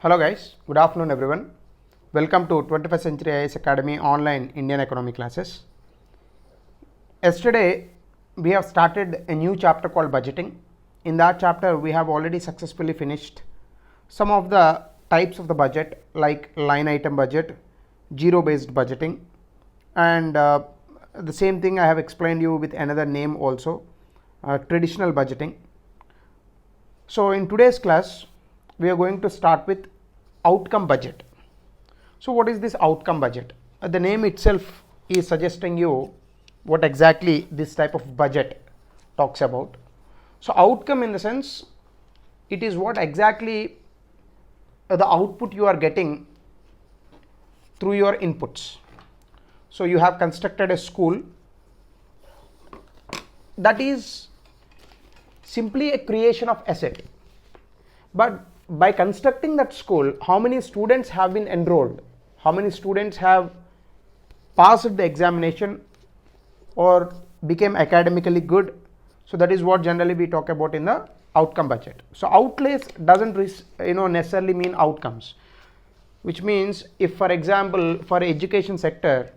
Hello guys, good afternoon everyone. Welcome to 21st Century IAS Academy online Indian economy classes. Yesterday we have started a new chapter called budgeting. In that chapter we have already successfully finished some of the types of the budget like line item budget, zero based budgeting, and the same thing I have explained you with another name also, traditional budgeting. So in today's class we are going to start with outcome budget. So what is this outcome budget? The name itself is suggesting you what exactly this type of budget talks about. So outcome in the sense, it is what exactly the output you are getting through your inputs. So you have constructed a school that is simply a creation of asset, but by constructing that school, how many students have been enrolled, how many students have passed the examination or became academically good. So that is what generally we talk about in the outcome budget. So outlays doesn't necessarily mean outcomes, which means if for example for education sector,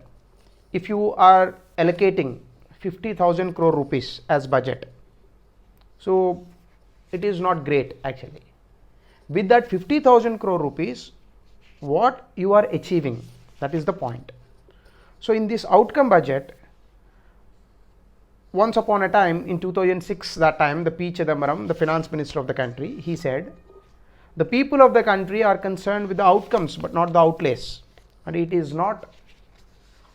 if you are allocating 50,000 crore rupees as budget, so it is not great actually. With that 50,000 crore rupees, what you are achieving, that is the point. So in this outcome budget, once upon a time in 2006, that time the P. Chidambaram, the finance minister of the country, he said the people of the country are concerned with the outcomes but not the outlays, and it is not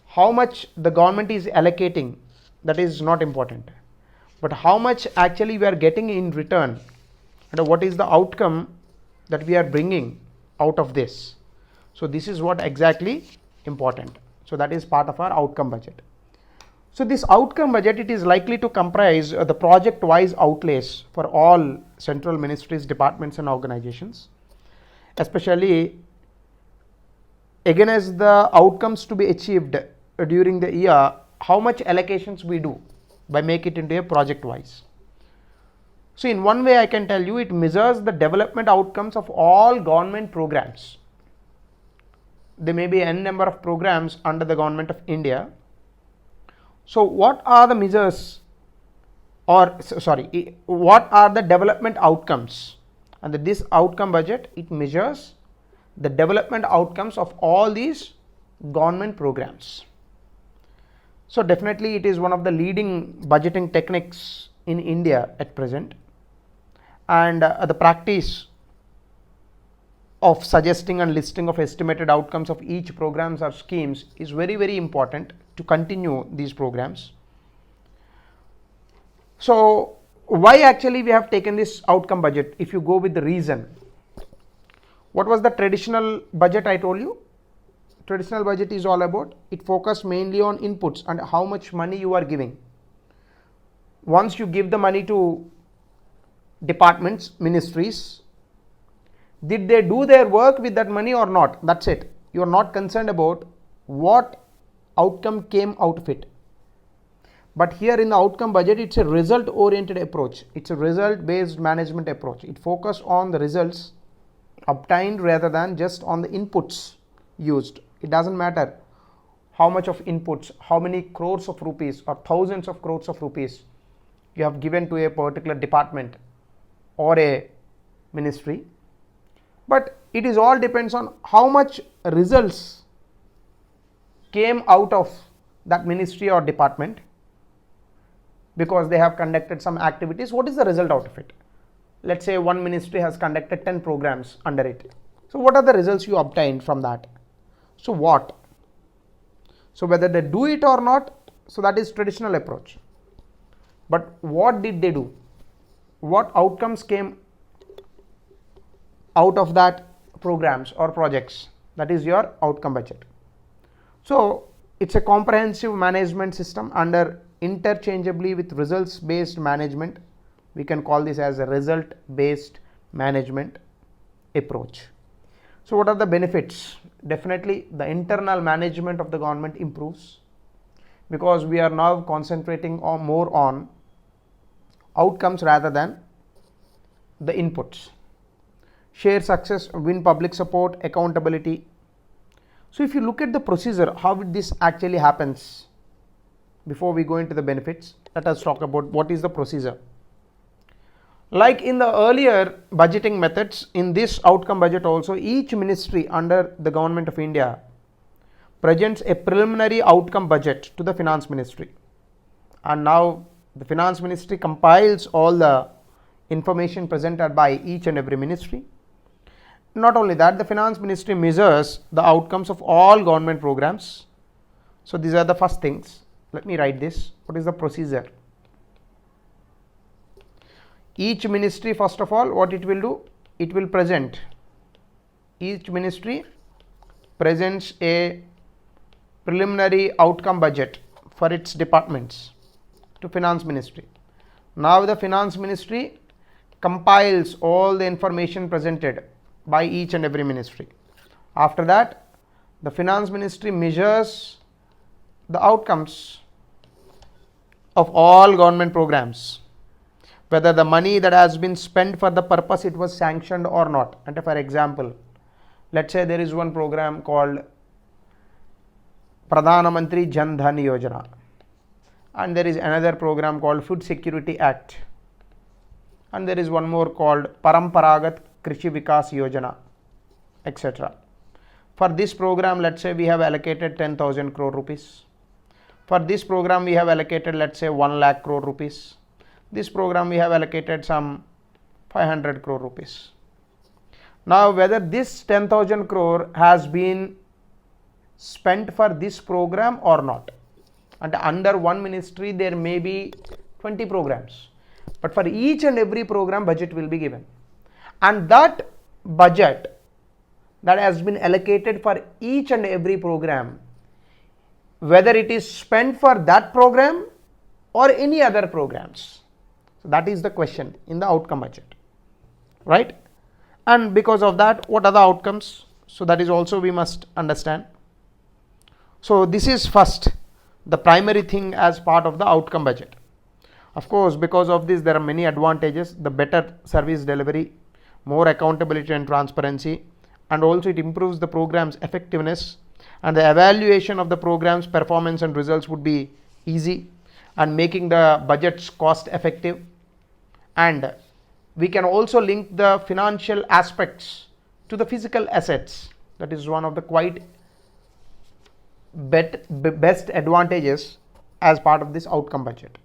how much the government is allocating, that is not important, but how much actually we are getting in return and what is the outcome that we are bringing out of this. So this is what exactly important. So that is part of our outcome budget. So this outcome budget, it is likely to comprise the project wise outlays for all central ministries, departments and organizations, especially again as the outcomes to be achieved during the year, how much allocations we do by make it into a project wise. So in one way I can tell you, it measures the development outcomes of all government programs. There may be n number of programs under the government of India. So what are the measures, or sorry, what are the development outcomes? And this outcome budget, it measures the development outcomes of all these government programs. So definitely it is one of the leading budgeting techniques in India at present, and the practice of suggesting and listing of estimated outcomes of each programs or schemes is very important to continue these programs. So why actually we have taken this outcome budget? If you go with the reason, what was the traditional budget I told you? Traditional budget is all about, it focused mainly on inputs and how much money you are giving. Once you give the money to departments, ministries, did they do their work with that money or not? That's it. You are not concerned about what outcome came out of it. But here in the outcome budget, it's a result oriented approach. It's a result based management approach. It focuses on the results obtained rather than just on the inputs used. It doesn't matter how much of inputs, how many crores of rupees or thousands of crores of rupees you have given to a particular department or a ministry, but it is all depends on how much results came out of that ministry or department, because they have conducted some activities. What is the result out of it? Let's say one ministry has conducted 10 programs under it. So what are the results you obtained from that? So what? So whether they do it or not, so that is traditional approach. But what did they do? What outcomes came out of that programs or projects? That is your outcome budget. So it's a comprehensive management system under interchangeably with results based management. We can call this as a result based management approach. So what are the benefits? Definitely the internal management of the government improves, because we are now concentrating on more on outcomes rather than the inputs. share success, win public support, accountability. So if you look at the procedure, how this actually happens, before we go into the benefits, let us talk about what is the procedure. Like in the earlier budgeting methods, in this outcome budget also, each ministry under the government of India presents a preliminary outcome budget to the finance ministry, and now the finance ministry compiles all the information presented by each and every ministry. Not only that, the finance ministry measures the outcomes of all government programs. So these are the first things. Let me write this. What is the procedure? Each ministry, first of all, what it will do? It will present. Each ministry presents a preliminary outcome budget for its departments to finance ministry. Now the finance ministry compiles all the information presented by each and every ministry. After that, the finance ministry measures the outcomes of all government programs, whether the money that has been spent for the purpose it was sanctioned or not. And for example, let's say there is one program called Pradhana Mantri Jan Dhan Yojana, and there is another program called Food Security Act, and there is one more called Paramparagat Krishi Vikas Yojana, etc. For this program, let's say we have allocated 10,000 crore rupees. For this program, we have allocated, let's say, 1 lakh crore rupees. This program we have allocated some 500 crore rupees. Now whether this 10,000 crore has been spent for this program or not, and under one ministry there may be 20 programs, but for each and every program budget will be given, and that budget that has been allocated for each and every program, whether it is spent for that program or any other programs. So that is the question in the outcome budget, right? And because of that, what are the outcomes? So that is also we must understand. So this is first the primary thing as part of the outcome budget. Of course, because of this there are many advantages: the better service delivery, more accountability and transparency, and also it improves the program's effectiveness, and the evaluation of the program's performance and results would be easy, and making the budgets cost effective. And we can also link the financial aspects to the physical assets. That is one of the quite best advantages as part of this outcome budget.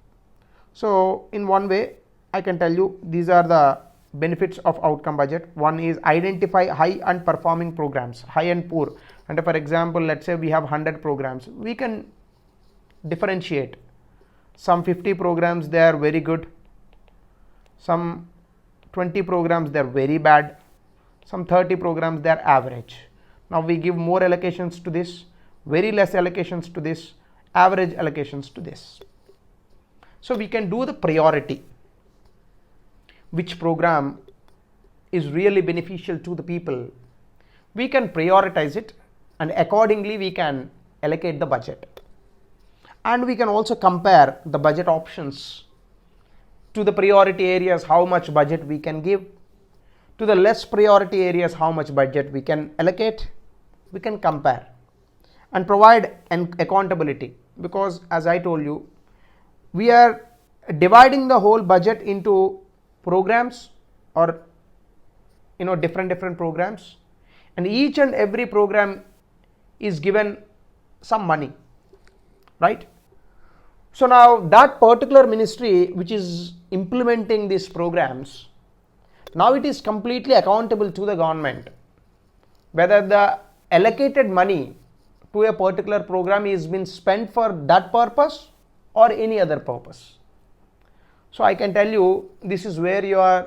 So in one way I can tell you these are the benefits of outcome budget. One is identify high and performing programs, high and poor. And for example, let's say we have 100 programs, we can differentiate. Some 50 programs they are very good, some 20 programs they are very bad, some 30 programs they are average. Now we give more allocations to this, very less allocations to this, average allocations to this. So we can do the priority, which program is really beneficial to the people. We can prioritize it, and accordingly we can allocate the budget. And we can also compare the budget options to the priority areas, how much budget we can give, to the less priority areas, how much budget we can allocate. We can compare and provide an accountability, because as I told you, we are dividing the whole budget into programs, or different programs, and each and every program is given some money, right? So now that particular ministry which is implementing these programs, now it is completely accountable to the government whether the allocated money to a particular program is been spent for that purpose or any other purpose. So I can tell you this is where your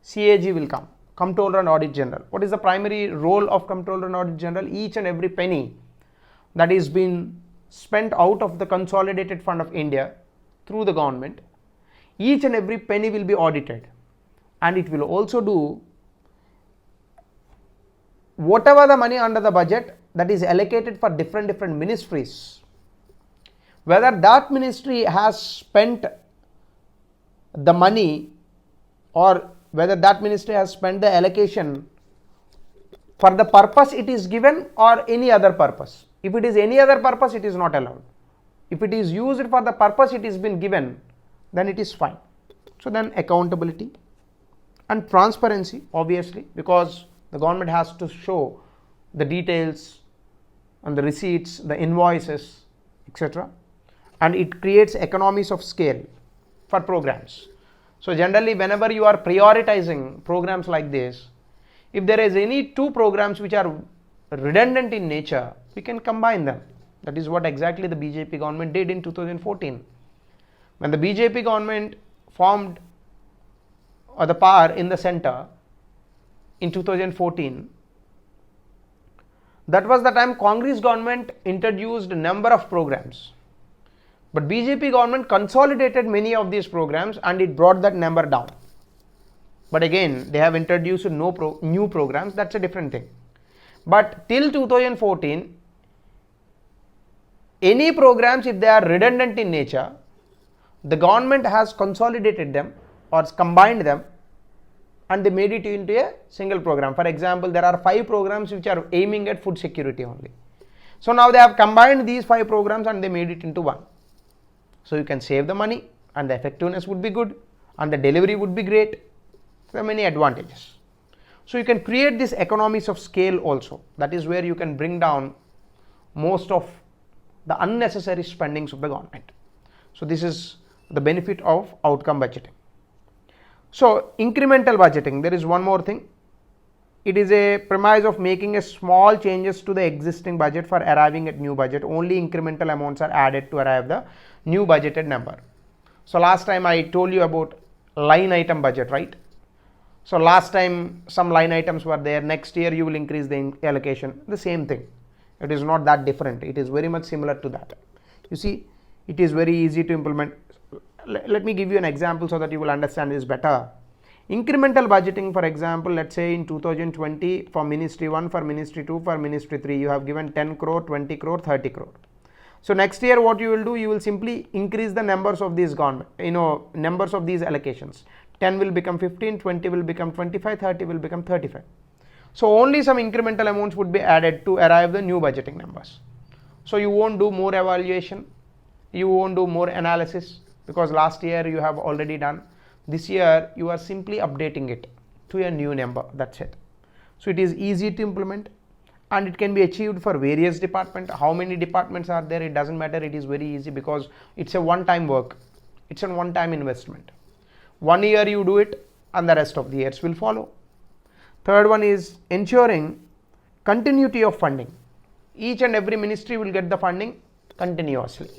CAG will come, Comptroller and Audit General. What is the primary role of Comptroller and Audit General? Each and every penny that is being spent out of the consolidated fund of India through the government, each and every penny will be audited, and it will also do whatever the money under the budget that is allocated for different ministries, whether that ministry has spent the money or whether that ministry has spent the allocation for the purpose it is given or any other purpose. If it is any other purpose, it is not allowed. If it is used for the purpose it is been given, then it is fine. So then accountability and transparency, obviously, because the government has to show the details and the receipts, the invoices, etc. And it creates economies of scale for programs. So generally whenever you are prioritizing programs like this, if there is any two programs which are redundant in nature, we can combine them. That is what exactly the BJP government did in 2014. When the BJP government formed the power in the center in 2014, that was the time Congress government introduced a number of programs. But BJP government consolidated many of these programs and it brought that number down. But again, they have introduced new programs, that's a different thing. But till 2014, any programs, if they are redundant in nature, the government has consolidated them or combined them and they made it into a single program. For example, there are 5 programs which are aiming at food security only. So now they have combined these 5 programs and they made it into one. So you can save the money and the effectiveness would be good and the delivery would be great. There are many advantages. So you can create this economies of scale also. That is where you can bring down most of the unnecessary spendings of the government. So this is the benefit of outcome budgeting. So incremental budgeting, there is one more thing. It is a premise of making a small changes to the existing budget for arriving at new budget. Only incremental amounts are added to arrive the new budgeted number. So last time I told you about line item budget, right? So last time some line items were there, next year you will increase the allocation, the same thing. It is not that different, it is very much similar to that. You see, it is very easy to implement. Let me give you an example so that you will understand this better. Incremental budgeting, for example, let's say in 2020 for ministry 1, for ministry 2, for ministry 3, you have given 10 crore, 20 crore, 30 crore. So next year what you will do, you will simply increase the numbers of these numbers of these allocations. 10 will become 15, 20 will become 25, 30 will become 35. So only some incremental amounts would be added to arrive the new budgeting numbers. So you won't do more evaluation, you won't do more analysis because last year you have already done. This year you are simply updating it to a new number, that's it. So it is easy to implement and it can be achieved for various departments. How many departments are there, it doesn't matter, it is very easy because it's a one-time work, it's a one-time investment. 1 year you do it and the rest of the years will follow. Third one is ensuring continuity of funding. Each and every ministry will get the funding continuously.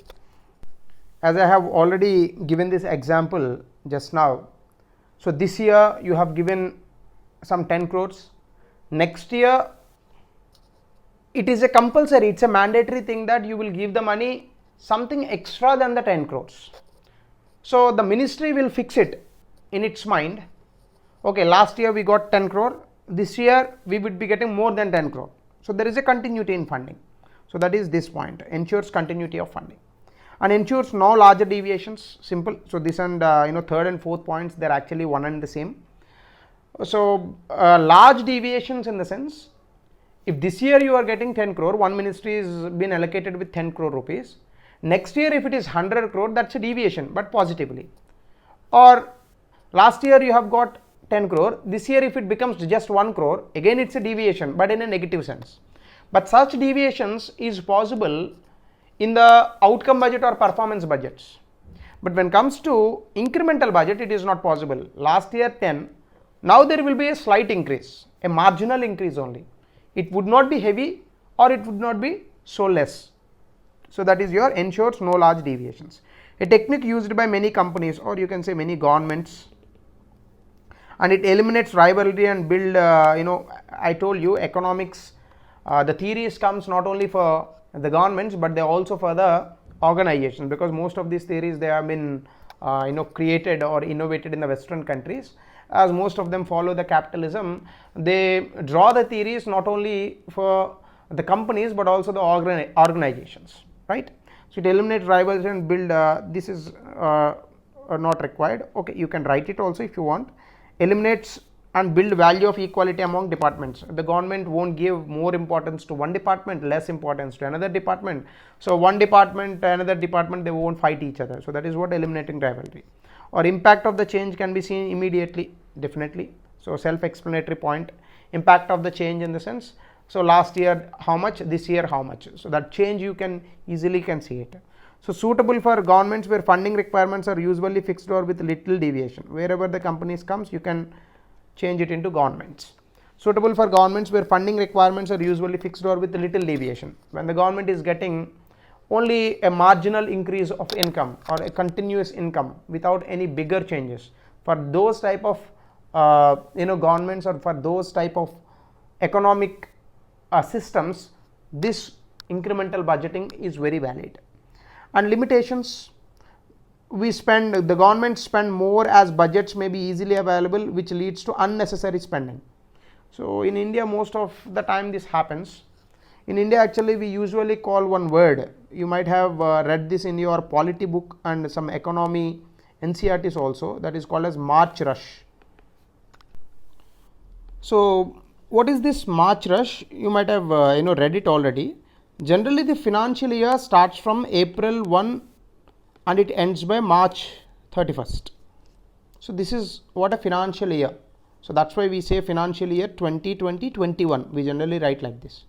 As I have already given this example just now, so this year you have given some 10 crores. Next year it is a compulsory, it's a mandatory thing that you will give the money something extra than the 10 crores. So the ministry will fix it in its mind, okay, last year we got 10 crore, this year we would be getting more than 10 crore. So there is a continuity in funding. So that is this point, ensures continuity of funding and ensures no larger deviations, simple. So this and third and fourth points, they are actually one and the same. So large deviations in the sense, if this year you are getting 10 crore, one ministry is been allocated with 10 crore rupees, next year if it is 100 crore, that's a deviation but positively. Or last year you have got 10 crore, this year if it becomes just 1 crore, again it's a deviation but in a negative sense. But such deviations is possible in the outcome budget or performance budgets. But when it comes to incremental budget, it is not possible. Last year 10, now there will be a slight increase, a marginal increase only. It would not be heavy or it would not be so less. So that is your ensures no large deviations. A technique used by many companies or you can say many governments, and it eliminates rivalry and build, I told you economics, the theories comes not only for the governments but they also for the organizations, because most of these theories they have been created or innovated in the Western countries. As most of them follow the capitalism, they draw the theories not only for the companies but also the organizations, right? So it eliminates rivalry and build, this is not required, okay, you can write it also if you want. eliminates and build value of equality among departments. The government won't give more importance to one department, less importance to another department. So one department, another department, they won't fight each other. So that is what eliminating rivalry. Or impact of the change can be seen immediately, definitely. So self-explanatory point. Impact of the change in the sense, so last year how much, this year how much. So that change you can easily can see it. So suitable for governments where funding requirements are usually fixed or with little deviation. Wherever the companies comes, you can change it into governments. Suitable for governments where funding requirements are usually fixed or with little deviation. When the government is getting only a marginal increase of income or a continuous income without any bigger changes, for those type of governments or for those type of economic systems, this incremental budgeting is very valid. And limitations, the government spend more as budgets may be easily available, which leads to unnecessary spending. So in India, most of the time this happens. In India, actually, we usually call one word. You might have read this in your polity book and some economy NCERTs also. That is called as March rush. So what is this March rush? You might have read it already. Generally, the financial year starts from April 1 and it ends by March 31st. So this is what a financial year. So that's why we say financial year 2020-21. We generally write like this.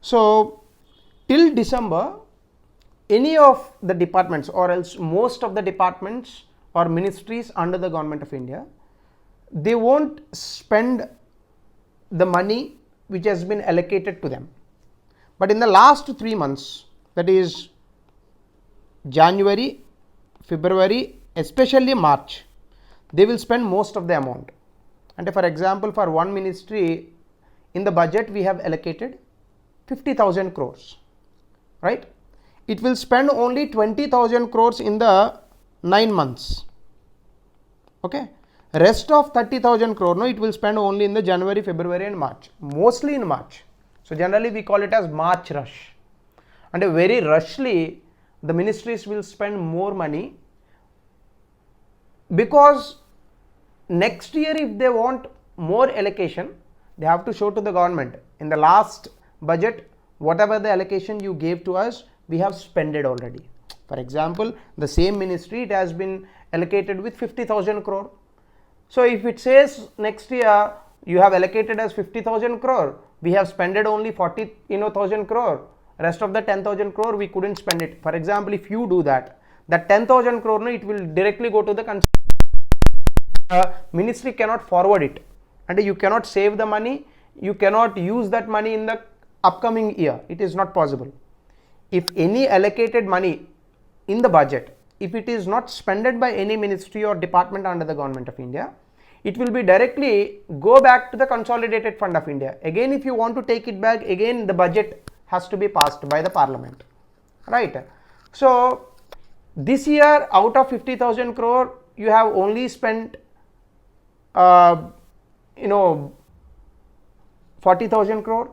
So till December, any of the departments or else most of the departments or ministries under the government of India, they won't spend the money which has been allocated to them. But in the last 3 months, that is January, February, especially March, they will spend most of the amount. And for example, for one ministry, in the budget we have allocated 50,000 crores, right? It will spend only 20,000 crores in the 9 months. Okay, rest of 30,000 crore, no, it will spend only in the January, February and March, mostly in March. So generally we call it as March rush. And very rushly, the ministries will spend more money, because next year if they want more allocation, they have to show to the government, in the last budget, whatever the allocation you gave to us, we have spent it already. For example, the same ministry, it has been allocated with 50,000 crore. So if it says next year you have allocated as 50,000 crore, we have spent it only 40,000 crore, rest of the 10,000 crore we couldn't spend it. For example, if you do that 10,000 crore, no, it will directly go to the ministry cannot forward it, and you cannot save the money, you cannot use that money in the upcoming year. It is not possible. If any allocated money in the budget, if it is not spent by any ministry or department under the government of India, it will be directly go back to the consolidated fund of India. Again, if you want to take it back, again the budget has to be passed by the parliament, right? So this year, out of 50,000 crore, you have only spent 40,000 crore.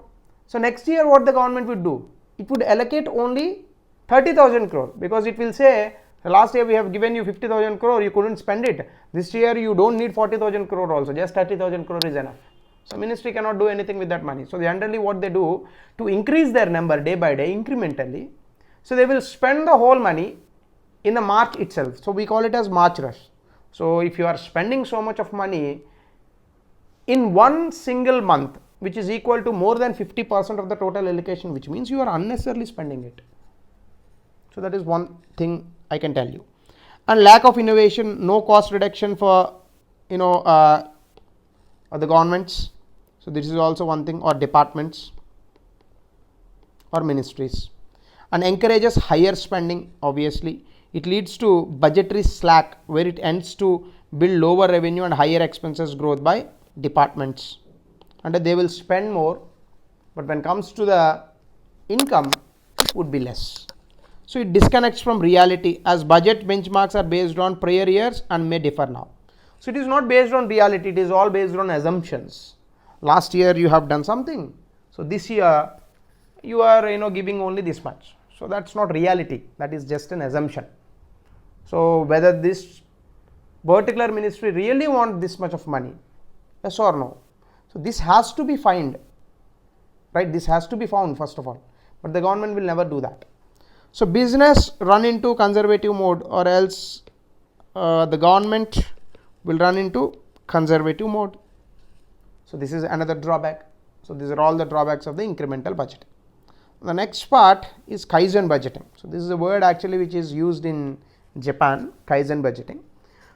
So next year what the government would do? It would allocate only 30,000 crore, because it will say last year we have given you 50,000 crore, you couldn't spend it. This year you don't need 40,000 crore also, just 30,000 crore is enough. So ministry cannot do anything with that money. So generally what they do, to increase their number day by day incrementally, so they will spend the whole money in the March itself. So we call it as March rush. So if you are spending so much of money in one single month, which is equal to more than 50% of the total allocation, which means you are unnecessarily spending it. So that is one thing I can tell you. And lack of innovation, no cost reduction for the governments. So this is also one thing, or departments or ministries. And encourages higher spending. Obviously it leads to budgetary slack, where it ends to build lower revenue and higher expenses growth by departments, and they will spend more, but when it comes to the income, it would be less. So it disconnects from reality, as budget benchmarks are based on prior years and may differ now. So it is not based on reality, it is all based on assumptions. Last year you have done something, so this year you are giving only this much. So that's not reality, that is just an assumption. So whether this particular ministry really want this much of money? Yes or no? So this has to be found, right? This has to be found first of all, but the government will never do that. So business run into conservative mode, or else the government will run into conservative mode. So this is another drawback. So these are all the drawbacks of the incremental budgeting. The next part is Kaizen budgeting. So this is a word actually which is used in Japan, Kaizen budgeting.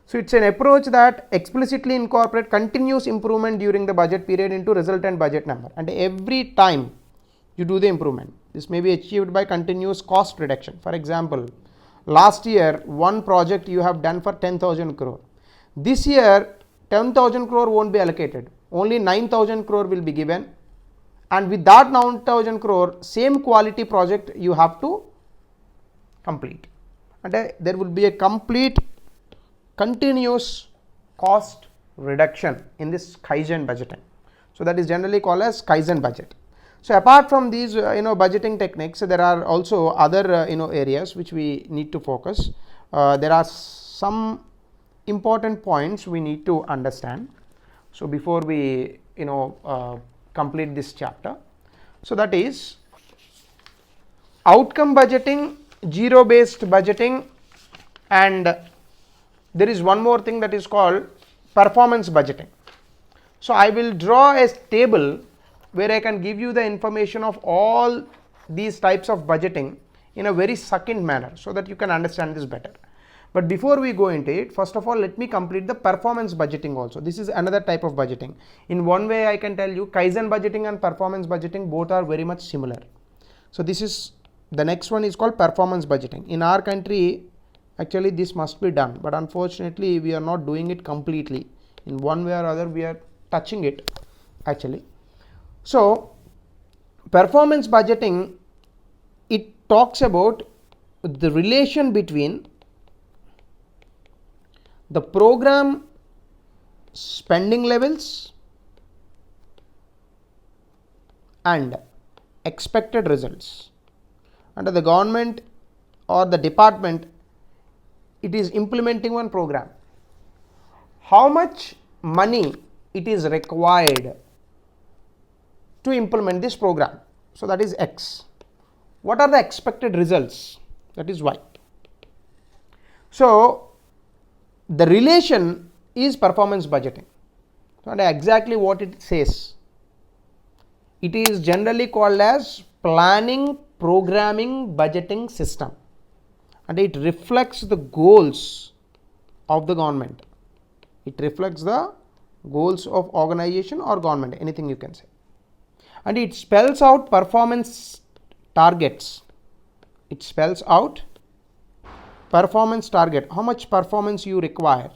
So it's an approach that explicitly incorporate continuous improvement during the budget period into resultant budget number, and every time you do the improvement, this may be achieved by continuous cost reduction. For example, last year one project you have done for 10,000 crore. This year 10,000 crore won't be allocated, only 9,000 crore will be given, and with that 9,000 crore same quality project you have to complete, and there will be a complete continuous cost reduction in this Kaizen budgeting. So that is generally called as Kaizen budget. So apart from these budgeting techniques, there are also other areas which we need to focus. There are some important points we need to understand. So before we complete this chapter, so that is outcome budgeting, zero based budgeting, and there is one more thing that is called performance budgeting. So I will draw a table where I can give you the information of all these types of budgeting in a very succinct manner so that you can understand this better. But before we go into it, first of all, let me complete the performance budgeting also. This is another type of budgeting. In one way, I can tell you Kaizen budgeting and performance budgeting both are very much similar. So this is the next one is called performance budgeting. In our country, actually this must be done, but unfortunately we are not doing it completely. In one way or other, we are touching it actually. So performance budgeting, it talks about the relation between the program spending levels and expected results. Under the government or the department, it is implementing one program. How much money it is required to implement this program? So that is X. What are the expected results? That is Y. So the relation is performance budgeting. And exactly what it says. It is generally called as planning, programming, budgeting system, and it reflects the goals of the government. It reflects the goals of organization or government, anything you can say, and it spells out performance targets. It spells out performance target, how much performance you require.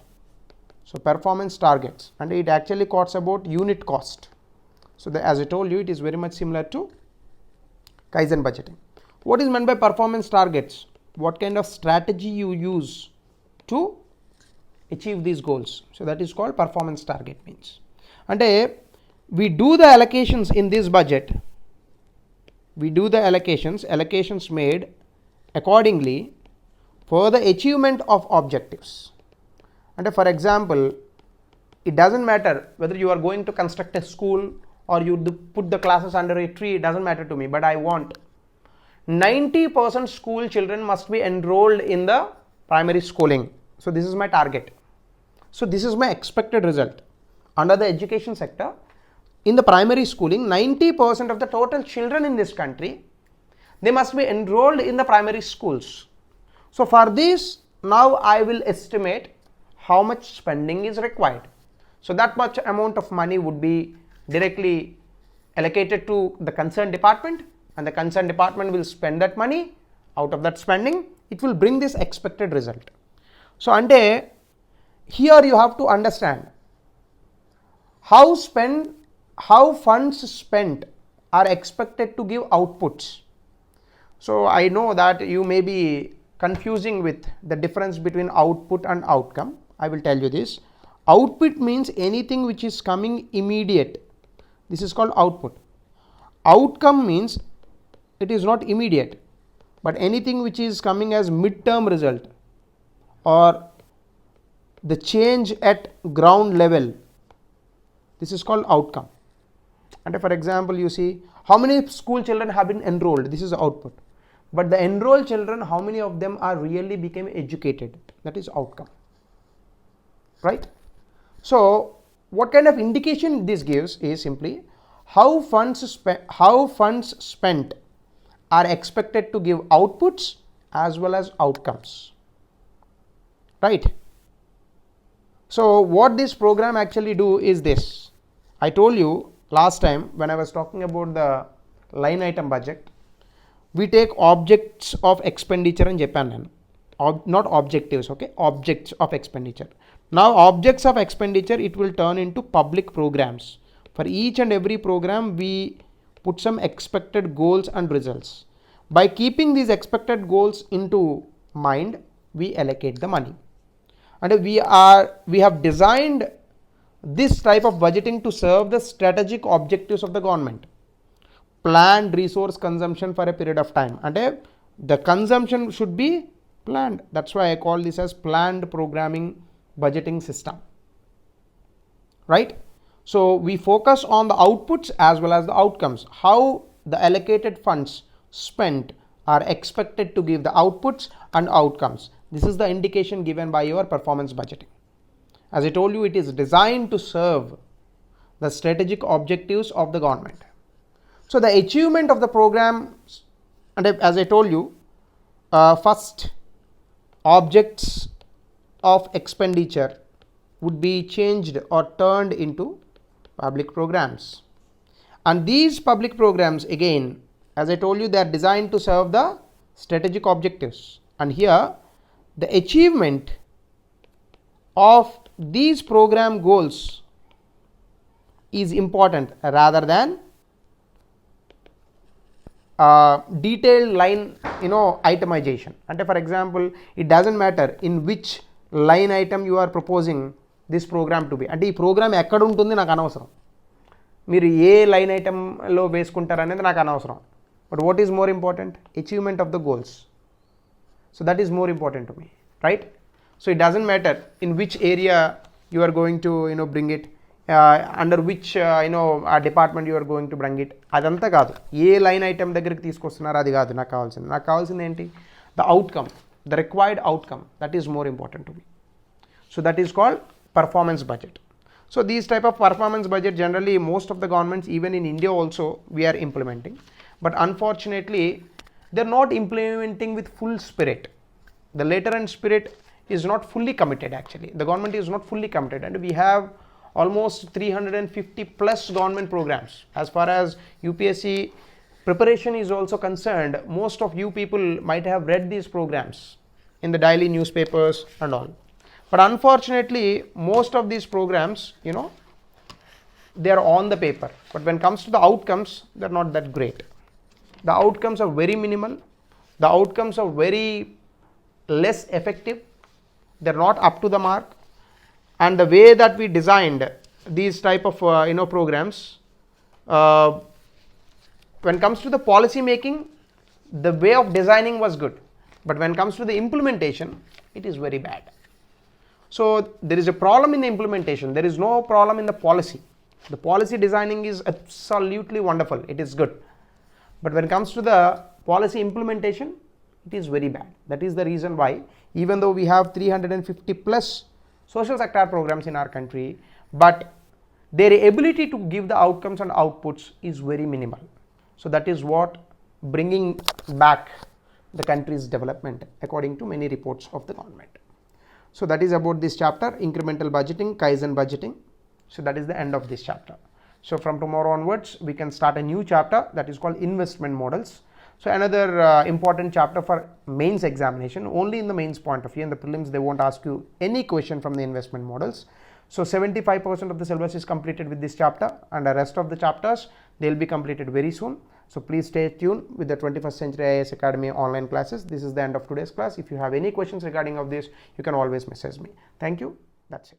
So performance targets, and it actually talks about unit cost. So as I told you, it is very much similar to Kaizen budgeting. What is meant by performance targets? What kind of strategy you use to achieve these goals? So that is called performance target means. And we do the allocations in this budget. We do the allocations made accordingly for the achievement of objectives. And for example, it doesn't matter whether you are going to construct a school or you put the classes under a tree, it doesn't matter to me, but I want 90% school children must be enrolled in the primary schooling. So this is my target. So this is my expected result. Under the education sector, in the primary schooling, 90% of the total children in this country, they must be enrolled in the primary schools. So for this, now I will estimate how much spending is required. So that much amount of money would be directly allocated to the concerned department, and the concerned department will spend that money. Out of that spending, it will bring this expected result. So ante here you have to understand how funds spent are expected to give outputs. So I know that you may be confusing with the difference between output and outcome. I will tell you this. Output means anything which is coming immediate. This is called output. Outcome means it is not immediate, but anything which is coming as mid-term result or the change at ground level, this is called outcome. And for example, you see how many school children have been enrolled, this is the output. But the enrolled children, how many of them are really became educated, that is outcome, right? So what kind of indication this gives is simply how funds spent are expected to give outputs as well as outcomes, right? So what this program actually do is this. I told you last time when I was talking about the line item budget, we take objects of expenditure in Japan, not objectives, okay, objects of expenditure. Now objects of expenditure, it will turn into public programs. For each and every program we put some expected goals and results. By keeping these expected goals into mind, we allocate the money. And we have designed this type of budgeting to serve the strategic objectives of the government. Planned resource consumption for a period of time, and the consumption should be planned. That's why I call this as planned programming budgeting system, right? So we focus on the outputs as well as the outcomes, how the allocated funds spent are expected to give the outputs and outcomes. This is the indication given by your performance budgeting. As I told you, it is designed to serve the strategic objectives of the government. So the achievement of the program, and as I told you, first objects of expenditure would be changed or turned into public programs. And these public programs, again, as I told you, they are designed to serve the strategic objectives. And here the achievement of these program goals is important rather than detailed line itemization. And for example, it doesn't matter in which line item you are proposing this program to be. And this program ekkada untundi naaku anavasaram, మీరు ఏ line ఐటెంలో వేసుకుంటారు అనేది నాకు అనవసరం. But what is more important? Achievement of the goals. So that is more important to me, right? So it doesn't matter in which area you are going to bring it, under which department you are going to bring it. అదంతా కాదు, ఏ line item దగ్గరికి తీసుకొస్తున్నారో అది కాదు నాకు కావాల్సింది. నాకు కావాల్సింది ఏంటి? The outcome, the required outcome, that is more important to me. So that is called performance budget. So these type of performance budget generally most of the governments, even in India also, we are implementing, but unfortunately they are not implementing with full spirit. The letter and spirit is not fully committed. Actually the government is not fully committed, and we have almost 350 plus government programs. As far as UPSC preparation is also concerned, most of you people might have read these programs in the daily newspapers and all. But unfortunately most of these programs, they are on the paper, but when it comes to the outcomes, they are not that great. The outcomes are very minimal, the outcomes are very less effective, they are not up to the mark. And the way that we designed these type of programs, when it comes to the policy making, the way of designing was good, but when it comes to the implementation, it is very bad. So there is a problem in the implementation, there is no problem in the policy. The policy designing is absolutely wonderful, it is good, but when it comes to the policy implementation, it is very bad. That is the reason why, even though we have 350 plus social sector programs in our country, but their ability to give the outcomes and outputs is very minimal. So that is what bringing back the country's development according to many reports of the government. So that is about this chapter, incremental budgeting, Kaizen budgeting. So that is the end of this chapter. So from tomorrow onwards we can start a new chapter that is called investment models. So another important chapter for mains examination. Only in the mains point of view, in the prelims they won't ask you any question from the investment models. So 75% of the syllabus is completed with this chapter, and the rest of the chapters they will be completed very soon. So please stay tuned with the 21st Century IAS Academy online classes. This is the end of today's class. If you have any questions regarding of this, you can always message me. Thank you. That's it.